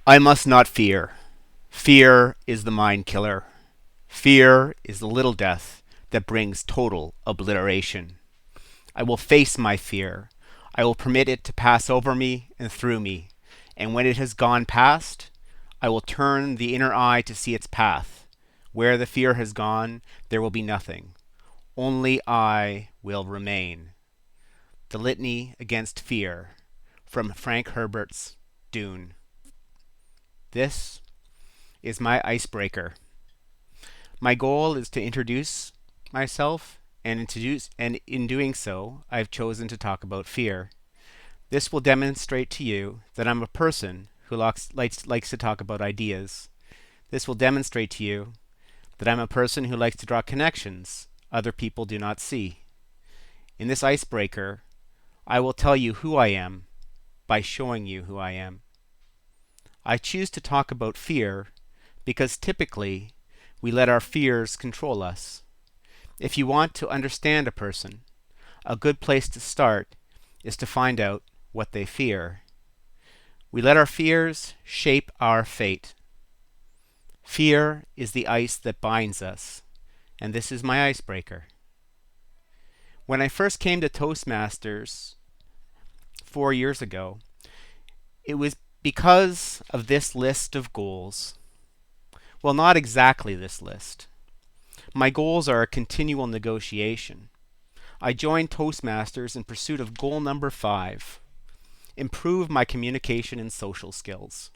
I must not fear. Fear is the mind killer. Fear is the little death that brings total obliteration. I will face my fear. I will permit it to pass over me and through me. And when it has gone past, I will turn the inner eye to see its path. Where the fear has gone, there will be nothing. Only I will remain. The Litany Against Fear, from Frank Herbert's Dune. This is my icebreaker. My goal is to introduce myself, and in doing so, I've chosen to talk about fear. This will demonstrate to you that I'm a person who likes to talk about ideas. This will demonstrate to you that I'm a person who likes to draw connections other people do not see. In this icebreaker, I will tell you who I am by showing you who I am. I choose to talk about fear because typically we let our fears control us. If you want to understand a person, a good place to start is to find out what they fear. We let our fears shape our fate. Fear is the ice that binds us, and this is my icebreaker. When I first came to Toastmasters 4 years ago, it was because of this list of goals. Well, not exactly this list. My goals are a continual negotiation. I joined Toastmasters in pursuit of goal number 5, improve my communication and social skills.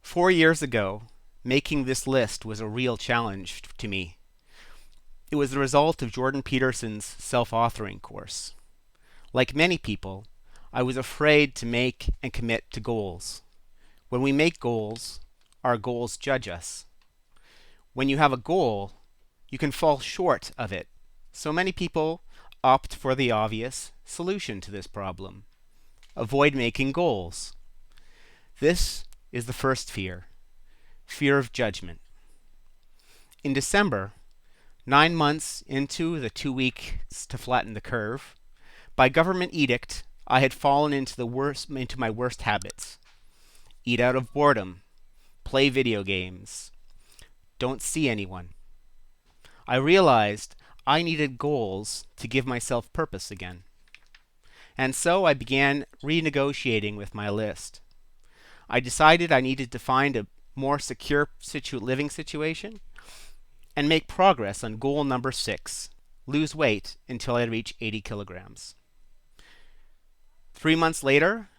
4 years ago, making this list was a real challenge to me. It was the result of Jordan Peterson's self-authoring course. Like many people, I was afraid to make and commit to goals. When we make goals, our goals judge us. When you have a goal, you can fall short of it. So many people opt for the obvious solution to this problem. Avoid making goals. This is the first fear, fear of judgment. In December, 9 months into the 2 weeks to flatten the curve, by government edict, I had fallen into my worst habits. Eat out of boredom, play video games, don't see anyone. I realized I needed goals to give myself purpose again. And so I began renegotiating with my list. I decided I needed to find a more secure living situation and make progress on goal number 6, lose weight until I reach 80 kilograms. 3 months later,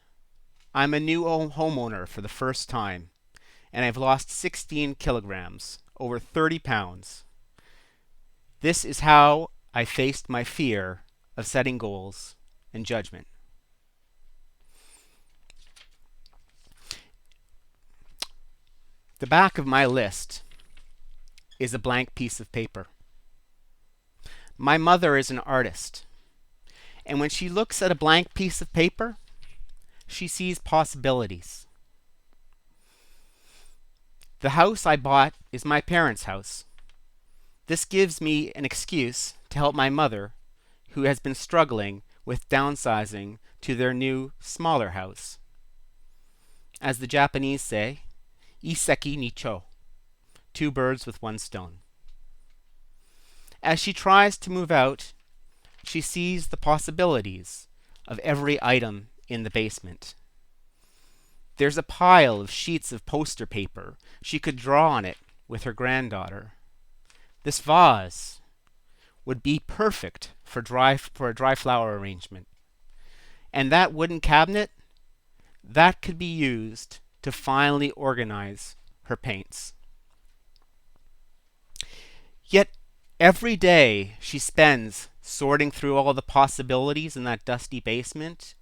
I'm a new homeowner for the first time, and I've lost 16 kilograms, over 30 pounds. This is how I faced my fear of setting goals and judgment. The back of my list is a blank piece of paper. My mother is an artist, and when she looks at a blank piece of paper, she sees possibilities. The house I bought is my parents' house. This gives me an excuse to help my mother, who has been struggling with downsizing to their new, smaller house. As the Japanese say, iseki ni cho, 2 birds with 1 stone. As she tries to move out, she sees the possibilities of every item in the basement. There's a pile of sheets of poster paper she could draw on it with her granddaughter. This vase would be perfect for a dry flower arrangement. And that wooden cabinet, that could be used to finally organize her paints. Yet every day she spends sorting through all the possibilities in that dusty basement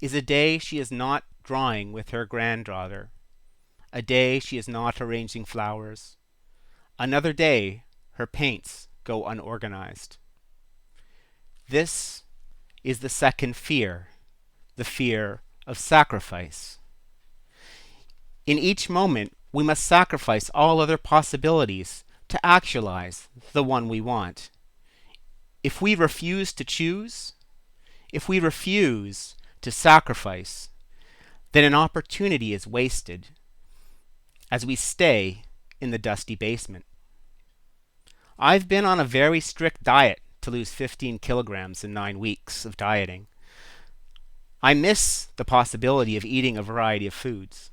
is a day she is not drawing with her granddaughter, a day she is not arranging flowers, another day her paints go unorganized. This is the second fear, the fear of sacrifice. In each moment, we must sacrifice all other possibilities to actualize the one we want. If we refuse to choose, if we refuse to sacrifice, then an opportunity is wasted as we stay in the dusty basement. I've been on a very strict diet to lose 15 kilograms in 9 weeks of dieting. I miss the possibility of eating a variety of foods.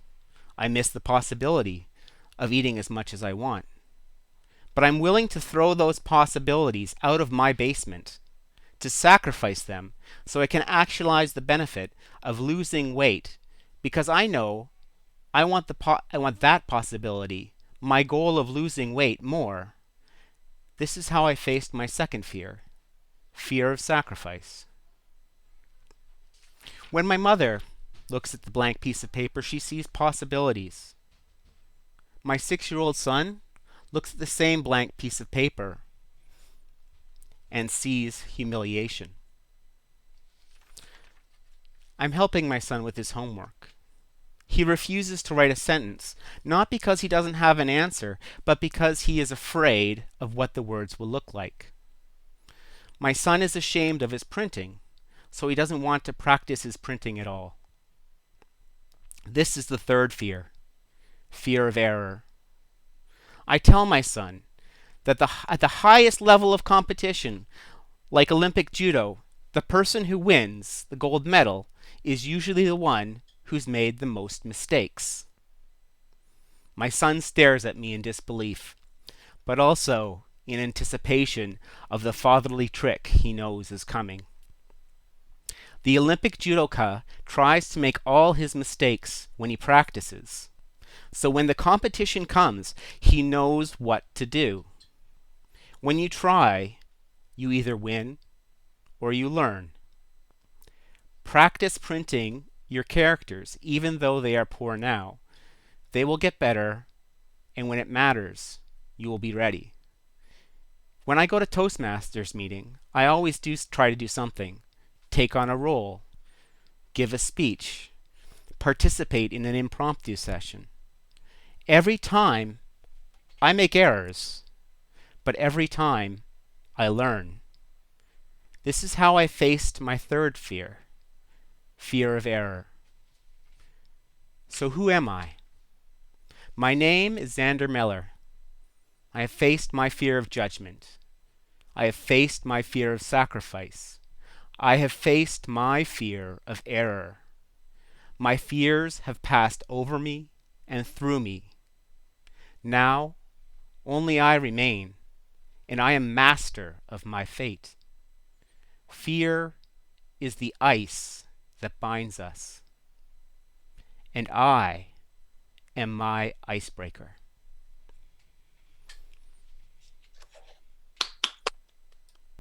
I miss the possibility of eating as much as I want. But I'm willing to throw those possibilities out of my basement, to sacrifice them so I can actualize the benefit of losing weight, because I know I want that possibility, my goal of losing weight, more. This is how I faced my second fear, fear of sacrifice. When my mother looks at the blank piece of paper, she sees possibilities. My 6-year-old son looks at the same blank piece of paper and sees humiliation. I'm helping my son with his homework. He refuses to write a sentence, not because he doesn't have an answer, but because he is afraid of what the words will look like. My son is ashamed of his printing, so he doesn't want to practice his printing at all. This is the third fear, fear of error. I tell my son that at the highest level of competition, like Olympic judo, the person who wins the gold medal is usually the one who's made the most mistakes. My son stares at me in disbelief, but also in anticipation of the fatherly trick he knows is coming. The Olympic judoka tries to make all his mistakes when he practices, so when the competition comes, he knows what to do. When you try, you either win or you learn. Practice printing your characters, even though they are poor now. They will get better, and when it matters, you will be ready. When I go to Toastmasters meeting, I always try to do something. Take on a role, give a speech, participate in an impromptu session. Every time, I make errors, but every time, I learn. This is how I faced my third fear, fear of error. So who am I? My name is Xander Miller. I have faced my fear of judgment. I have faced my fear of sacrifice. I have faced my fear of error. My fears have passed over me and through me. Now, only I remain, and I am master of my fate. Fear is the ice that binds us, and I am my icebreaker.